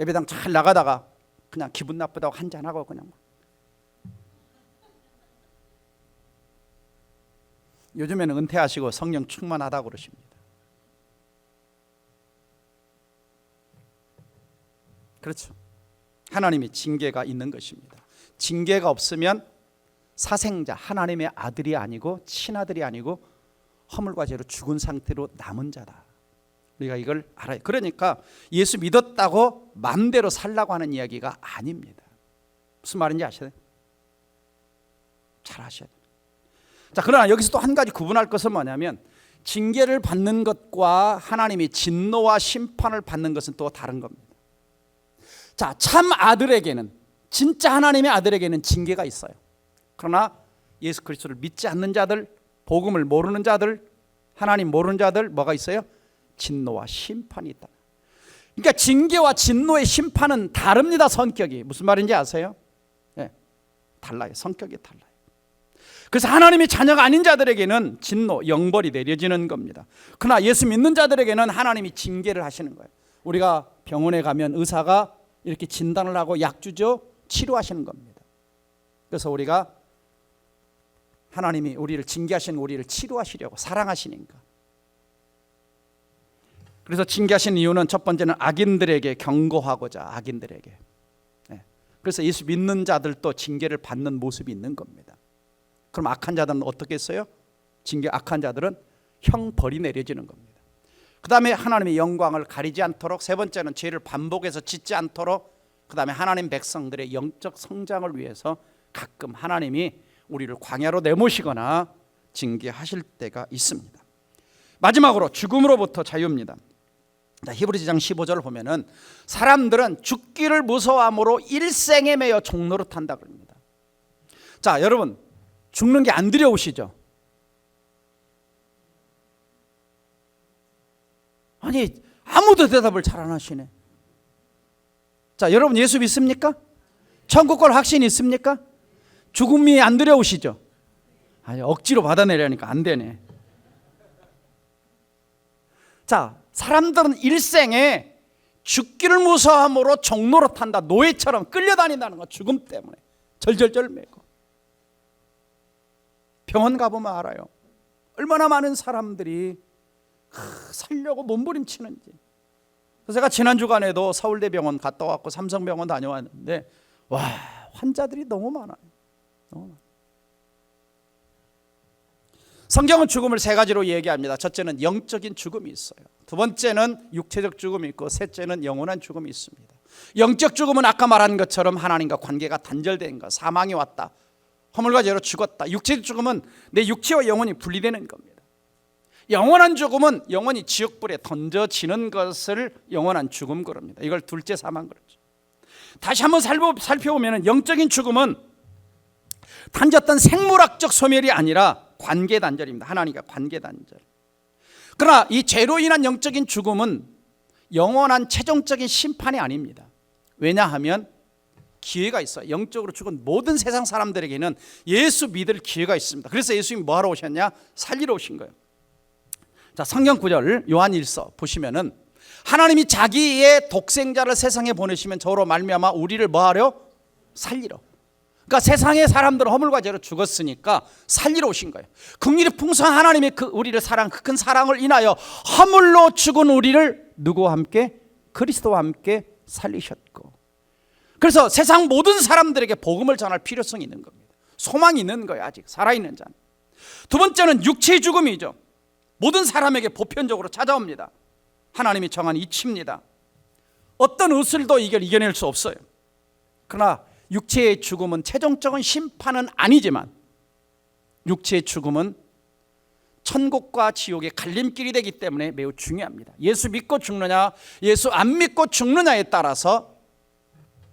예배당 잘 나가다가 그냥 기분 나쁘다고 한잔하고 그냥 요즘에는 은퇴하시고 성령 충만하다고 그러십니다. 그렇죠. 하나님의 징계가 있는 것입니다. 징계가 없으면 사생자, 하나님의 아들이 아니고 친아들이 아니고 허물과 죄로 죽은 상태로 남은 자다. 우리가 이걸 알아요. 그러니까 예수 믿었다고 마음대로 살라고 하는 이야기가 아닙니다. 무슨 말인지 아셔야 돼요? 잘 아셔야 돼요. 자, 그러나 여기서 또 한 가지 구분할 것은 뭐냐면 징계를 받는 것과 하나님이 진노와 심판을 받는 것은 또 다른 겁니다. 자, 참 아들에게는, 진짜 하나님의 아들에게는 징계가 있어요. 그러나 예수 그리스도를 믿지 않는 자들, 복음을 모르는 자들, 하나님 모르는 자들 뭐가 있어요? 진노와 심판이 있다. 그러니까 징계와 진노의 심판은 다릅니다. 성격이. 무슨 말인지 아세요? 네, 달라요. 성격이 달라요. 그래서 하나님의 자녀가 아닌 자들에게는 진노, 영벌이 내려지는 겁니다. 그러나 예수 믿는 자들에게는 하나님이 징계를 하시는 거예요. 우리가 병원에 가면 의사가 이렇게 진단을 하고 약 주죠. 치료하시는 겁니다. 그래서 우리가 하나님이 우리를 징계하시는 우리를 치료하시려고 사랑하시니까. 그래서 징계하신 이유는 첫 번째는 악인들에게 경고하고자. 악인들에게. 그래서 예수 믿는 자들도 징계를 받는 모습이 있는 겁니다. 그럼 악한 자들은 어떻게 했어요? 징계 악한 자들은 형벌이 내려지는 겁니다. 그 다음에 하나님의 영광을 가리지 않도록, 세 번째는 죄를 반복해서 짓지 않도록, 그 다음에 하나님 백성들의 영적 성장을 위해서 가끔 하나님이 우리를 광야로 내모시거나 징계하실 때가 있습니다. 마지막으로 죽음으로부터 자유입니다. 자, 히브리서 2장 15절을 보면은 사람들은 죽기를 무서워함으로 일생에 매여 종노릇한다 그럽니다. 자, 여러분 죽는 게 안 두려우시죠? 아니 아무도 대답을 잘 안 하시네. 자, 여러분 예수 믿습니까? 천국 갈 확신 있습니까? 죽음이 안 두려우시죠? 아니 억지로 받아내려니까 안 되네. 자, 사람들은 일생에 죽기를 무서워함으로 종노릇한다. 노예처럼 끌려다닌다는 거. 죽음 때문에 절절절 매고. 병원 가보면 알아요. 얼마나 많은 사람들이 살려고 몸부림치는지. 그래서 제가 지난 주간에도 서울대병원 갔다 왔고 삼성병원 다녀왔는데 와, 환자들이 너무 많아요. 너무 많아요. 성경은 죽음을 세 가지로 얘기합니다. 첫째는 영적인 죽음이 있어요. 두 번째는 육체적 죽음이 있고 셋째는 영원한 죽음이 있습니다. 영적 죽음은 아까 말한 것처럼 하나님과 관계가 단절된 것, 사망이 왔다, 허물과 죄로 죽었다. 육체적 죽음은 내 육체와 영혼이 분리되는 겁니다. 영원한 죽음은 영원히 지옥불에 던져지는 것을 영원한 죽음 그럽니다. 이걸 둘째 사망 그러죠. 다시 한번 살펴보면 영적인 죽음은 단지 생물학적 소멸이 아니라 관계 단절입니다. 하나님과 관계 단절. 그러나 이 죄로 인한 영적인 죽음은 영원한 최종적인 심판이 아닙니다. 왜냐하면 기회가 있어요. 영적으로 죽은 모든 세상 사람들에게는 예수 믿을 기회가 있습니다. 그래서 예수님이 뭐하러 오셨냐? 살리러 오신 거예요. 자, 성경 구절 요한일서 보시면은 하나님이 자기의 독생자를 세상에 보내시면 저로 말미암아 우리를 뭐하려? 살리러. 그러니까 세상의 사람들은 허물과 죄로 죽었으니까 살리러 오신 거예요. 긍휼이 풍성한 하나님이 우리를 그 큰 사랑을 인하여 허물로 죽은 우리를 누구와 함께? 그리스도와 함께 살리셨고, 그래서 세상 모든 사람들에게 복음을 전할 필요성이 있는 겁니다. 소망이 있는 거예요. 아직 살아있는 자는. 두 번째는 육체의 죽음이죠. 모든 사람에게 보편적으로 찾아옵니다. 하나님이 정한 이치입니다. 어떤 의술도 이겨낼 수 없어요. 그러나 육체의 죽음은 최종적인 심판은 아니지만 육체의 죽음은 천국과 지옥의 갈림길이 되기 때문에 매우 중요합니다. 예수 믿고 죽느냐 예수 안 믿고 죽느냐에 따라서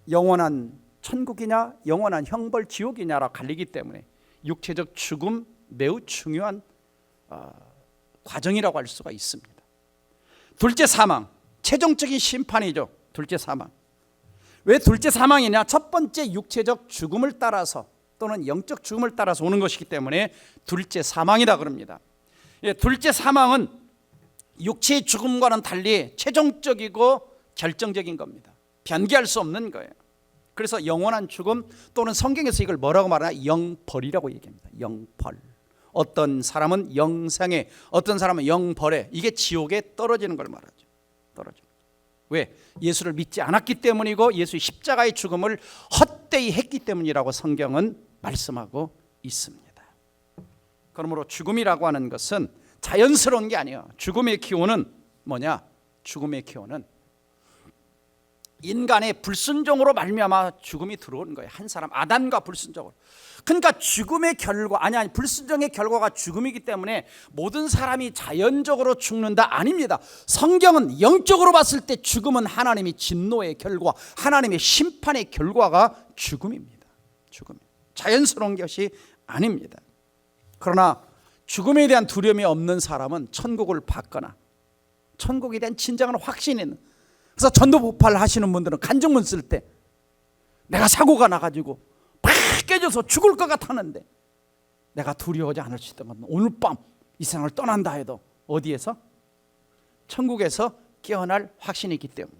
영원한 천국이냐 영원한 형벌 지옥이냐라 갈리기 때문에 육체적 죽음 매우 중요한 과정이라고 할 수가 있습니다. 둘째 사망, 최종적인 심판이죠. 둘째 사망. 왜 둘째 사망이냐? 첫 번째 육체적 죽음을 따라서 또는 영적 죽음을 따라서 오는 것이기 때문에 둘째 사망이다 그럽니다. 예, 둘째 사망은 육체의 죽음과는 달리 최종적이고 결정적인 겁니다. 변기할 수 없는 거예요. 그래서 영원한 죽음 또는 성경에서 이걸 뭐라고 말하나? 영벌이라고 얘기합니다. 영벌. 어떤 사람은 영생에, 어떤 사람은 영벌에, 이게 지옥에 떨어지는 걸 말하죠. 떨어져. 왜? 예수를 믿지 않았기 때문이고 예수의 십자가의 죽음을 헛되이 했기 때문이라고 성경은 말씀하고 있습니다. 그러므로 죽음이라고 하는 것은 자연스러운 게 아니에요. 죽음의 기원은 뭐냐? 죽음의 기원은 인간의 불순종으로 말미암아 죽음이 들어오는 거예요. 한 사람 아담과 불순종으로. 그러니까 죽음의 결과 아니 불순종의 결과가 죽음이기 때문에 모든 사람이 자연적으로 죽는다 아닙니다. 성경은 영적으로 봤을 때 죽음은 하나님의 진노의 결과, 하나님의 심판의 결과가 죽음입니다. 죽음. 자연스러운 것이 아닙니다. 그러나 죽음에 대한 두려움이 없는 사람은 천국을 받거나 천국에 대한 진정한 확신이 있는, 그래서 전도폭발 하시는 분들은 간증문 쓸 때 내가 사고가 나가지고 팍 깨져서 죽을 것 같았는데 내가 두려워하지 않을 수 있던 건 오늘 밤 이 세상을 떠난다 해도 어디에서? 천국에서 깨어날 확신이 있기 때문에.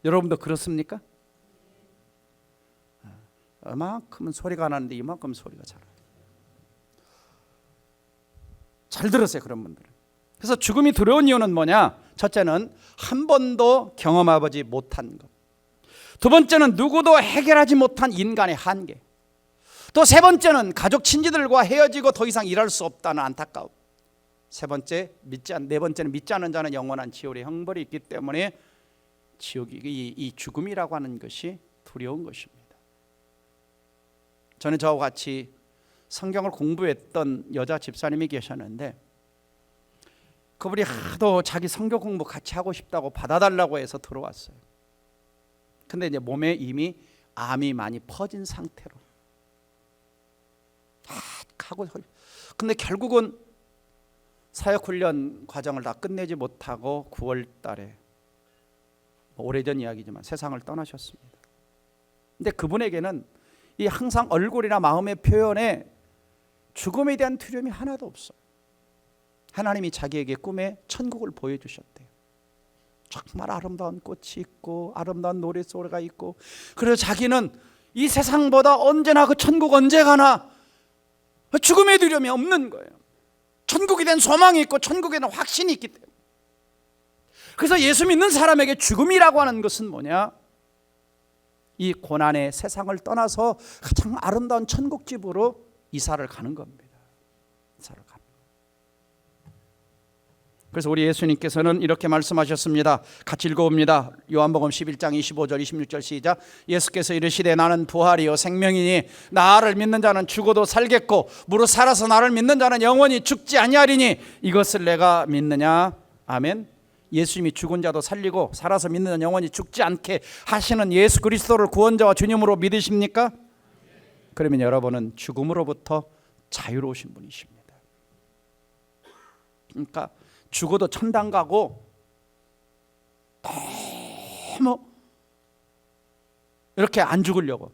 여러분도 그렇습니까? 이만큼은 소리가 안 나는데 이만큼 소리가 잘 들으세요. 그런 분들은. 그래서 죽음이 두려운 이유는 뭐냐? 첫째는 한 번도 경험해보지 못한 것. 두 번째는 누구도 해결하지 못한 인간의 한계. 또 세 번째는 가족 친지들과 헤어지고 더 이상 일할 수 없다는 안타까움. 네 번째는 믿지 않는 자는 영원한 지옥의 형벌이 있기 때문에 이 죽음이라고 하는 것이 두려운 것입니다. 저는 저와 같이 성경을 공부했던 여자 집사님이 계셨는데 그분이 하도 자기 성경 공부 같이 하고 싶다고 받아달라고 해서 들어왔어요. 근데 이제 몸에 이미 암이 많이 퍼진 상태로 하고, 근데 결국은 사역훈련 과정을 다 끝내지 못하고 9월 달에 오래전 이야기지만 세상을 떠나셨습니다. 근데 그분에게는 이 항상 얼굴이나 마음의 표현에 죽음에 대한 두려움이 하나도 없어요. 하나님이 자기에게 꿈에 천국을 보여주셨대요. 정말 아름다운 꽃이 있고 아름다운 노랫소리가 있고, 그래서 자기는 이 세상보다 언제나 그 천국 언제 가나 죽음의 두려움이 없는 거예요. 천국에 대한 소망이 있고 천국에 대한 확신이 있기 때문에. 그래서 예수 믿는 사람에게 죽음이라고 하는 것은 뭐냐? 이 고난의 세상을 떠나서 가장 아름다운 천국집으로 이사를 가는 겁니다. 이사를 가는 겁니다. 그래서 우리 예수님께서는 이렇게 말씀하셨습니다. 같이 읽어봅니다. 요한복음 11장 25절 26절 시작. 예수께서 이르시되 나는 부활이요 생명이니 나를 믿는 자는 죽어도 살겠고 무릇 살아서 나를 믿는 자는 영원히 죽지 아니하리니 이것을 내가 믿느냐? 아멘. 예수님이 죽은 자도 살리고 살아서 믿는 자는 영원히 죽지 않게 하시는 예수 그리스도를 구원자와 주님으로 믿으십니까? 그러면 여러분은 죽음으로부터 자유로우신 분이십니다. 그러니까 죽어도 천당 가고 너무 이렇게 안 죽으려고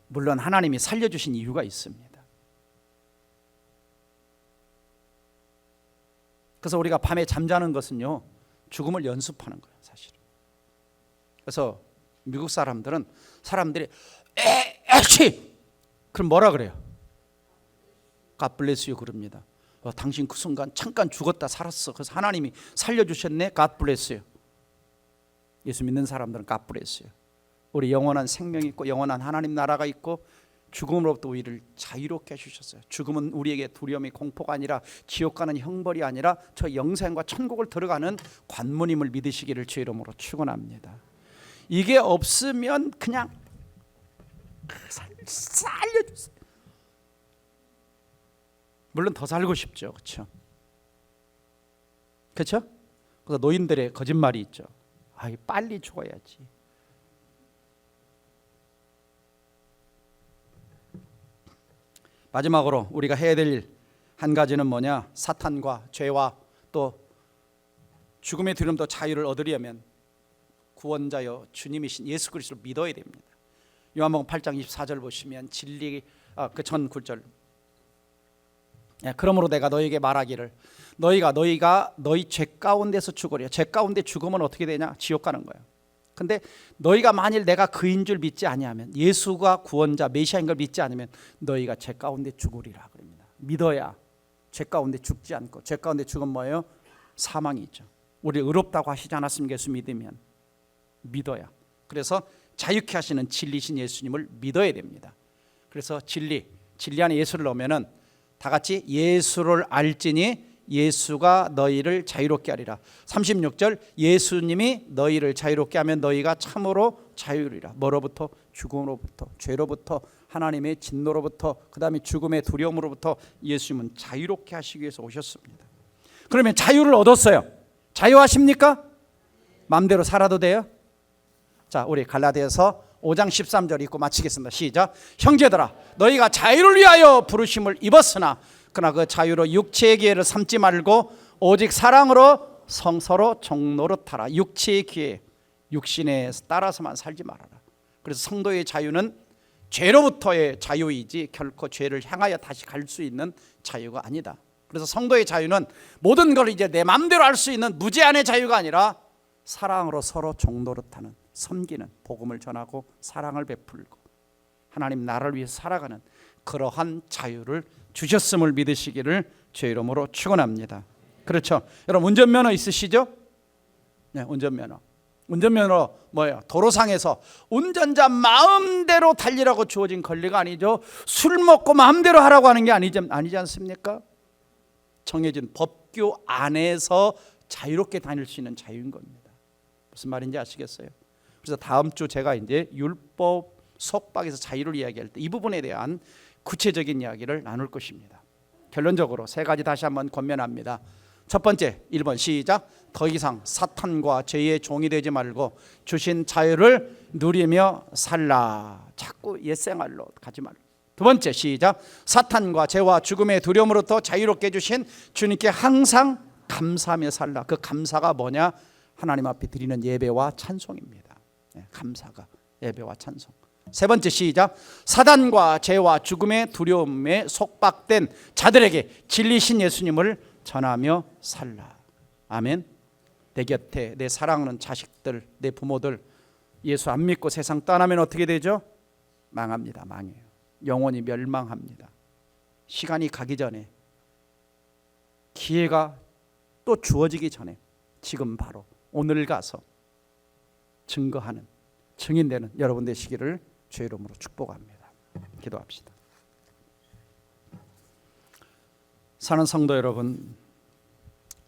물론 하나님이 살려주신 이유가 있습니다. 그래서 우리가 밤에 잠자는 것은요, 죽음을 연습하는 거예요, 사실. 그래서 미국 사람들이 에치! 그럼 뭐라 그래요? God bless you 그럽니다. 당신 그 순간 잠깐 죽었다 살았어. 그래서 하나님이 살려주셨네. God bless you. 예수 믿는 사람들은 God bless you. 우리 영원한 생명이 있고 영원한 하나님 나라가 있고 죽음으로부터 우리를 자유롭게 해주셨어요. 죽음은 우리에게 두려움이 공포가 아니라 지옥 가는 형벌이 아니라 저 영생과 천국을 들어가는 관문임을 믿으시기를 주의 이름으로 축원합니다. 이게 없으면 그냥 살려주세요. 물론 더 살고 싶죠, 그렇죠? 그렇죠? 그래서 노인들의 거짓말이 있죠. 빨리 죽어야지. 마지막으로 우리가 해야 될 일 한 가지는 뭐냐? 사탄과 죄와 또 죽음의 두려움도 자유를 얻으려면 구원자여 주님이신 예수 그리스도를 믿어야 됩니다. 요한복음 8장 24절 보시면 진리 그 전 9절 그러므로 내가 너희에게 말하기를 너희가 너희 죄 가운데서 죽으려. 죄 가운데 죽으면 어떻게 되냐? 지옥 가는 거예요. 근데 너희가 만일 내가 그인 줄 믿지 아니하면, 예수가 구원자 메시아인 걸 믿지 않으면 너희가 죄 가운데 죽으리라 그럽니다. 믿어야 죄 가운데 죽지 않고, 죄 가운데 죽으면 뭐예요? 사망이 있죠. 우리 의롭다고 하시지 않았습니까? 예수 믿으면. 믿어야. 그래서 자유케 하시는 진리신 예수님을 믿어야 됩니다. 그래서 진리 안에 예수를 넣으면은 다 같이 예수를 알지니 예수가 너희를 자유롭게 하리라. 36절 예수님이 너희를 자유롭게 하면 너희가 참으로 자유리라. 뭐로부터? 죽음으로부터, 죄로부터, 하나님의 진노로부터, 그 다음에 죽음의 두려움으로부터 예수님은 자유롭게 하시기 위해서 오셨습니다. 그러면 자유를 얻었어요. 자유하십니까? 마음대로 살아도 돼요? 자, 우리 갈라디아서 5장 13절 읽고 마치겠습니다. 시작. 형제들아 너희가 자유를 위하여 부르심을 입었으나 그러나 그 자유로 육체의 기회를 삼지 말고 오직 사랑으로 성서로 종노릇하라. 육체의 기회, 육신에 따라서만 살지 말아라. 그래서 성도의 자유는 죄로부터의 자유이지 결코 죄를 향하여 다시 갈 수 있는 자유가 아니다. 그래서 성도의 자유는 모든 걸 이제 내 마음대로 할 수 있는 무제한의 자유가 아니라 사랑으로 서로 종노릇하는, 섬기는, 복음을 전하고 사랑을 베풀고 하나님 나라를 위해 살아가는 그러한 자유를 주셨음을 믿으시기를 주의 이름으로 축원합니다. 그렇죠? 여러분 운전면허 있으시죠? 네, 운전면허 뭐예요? 도로상에서 운전자 마음대로 달리라고 주어진 권리가 아니죠. 술 먹고 마음대로 하라고 하는 게 아니지 않습니까? 정해진 법규 안에서 자유롭게 다닐 수 있는 자유인 겁니다. 무슨 말인지 아시겠어요? 그래서 다음 주 제가 이제 율법 속박에서 자유를 이야기할 때 이 부분에 대한 구체적인 이야기를 나눌 것입니다. 결론적으로 세 가지 다시 한번 권면합니다. 첫 번째 1번 시작. 더 이상 사탄과 죄의 종이 되지 말고 주신 자유를 누리며 살라. 자꾸 옛생활로 가지 말고. 두 번째 시작. 사탄과 죄와 죽음의 두려움으로부터 자유롭게 해주신 주님께 항상 감사하며 살라. 그 감사가 뭐냐? 하나님 앞에 드리는 예배와 찬송입니다. 감사가 예배와 찬송. 세 번째 시작. 사단과 죄와 죽음의 두려움에 속박된 자들에게 진리신 예수님을 전하며 살라. 아멘. 내 곁에 내 사랑하는 자식들, 내 부모들 예수 안 믿고 세상 떠나면 어떻게 되죠? 망합니다. 망해요. 영원히 멸망합니다. 시간이 가기 전에, 기회가 또 주어지기 전에 지금 바로 오늘 가서 증거하는, 증인되는 여러분 되시기를 주의 이름으로 축복합니다. 기도합시다. 사는 성도 여러분,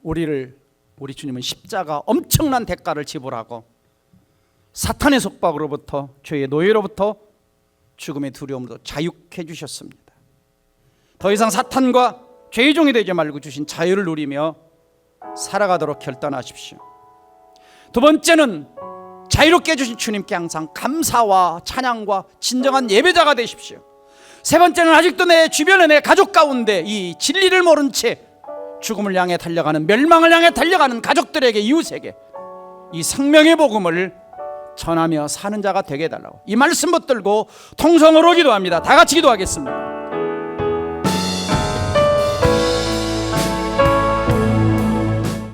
우리 주님은 십자가 엄청난 대가를 지불하고 사탄의 속박으로부터, 죄의 노예로부터, 죽음의 두려움으로 자유케 해주셨습니다. 더 이상 사탄과 죄의 종이 되지 말고 주신 자유를 누리며 살아가도록 결단하십시오. 두 번째는 자유롭게 해주신 주님께 항상 감사와 찬양과 진정한 예배자가 되십시오. 세 번째는 아직도 내 주변에 내 가족 가운데 이 진리를 모른 채 죽음을 향해 달려가는, 멸망을 향해 달려가는 가족들에게, 이웃에게 이 생명의 복음을 전하며 사는 자가 되게 해달라고 이 말씀 붙들고 통성으로 기도합니다. 다 같이 기도하겠습니다.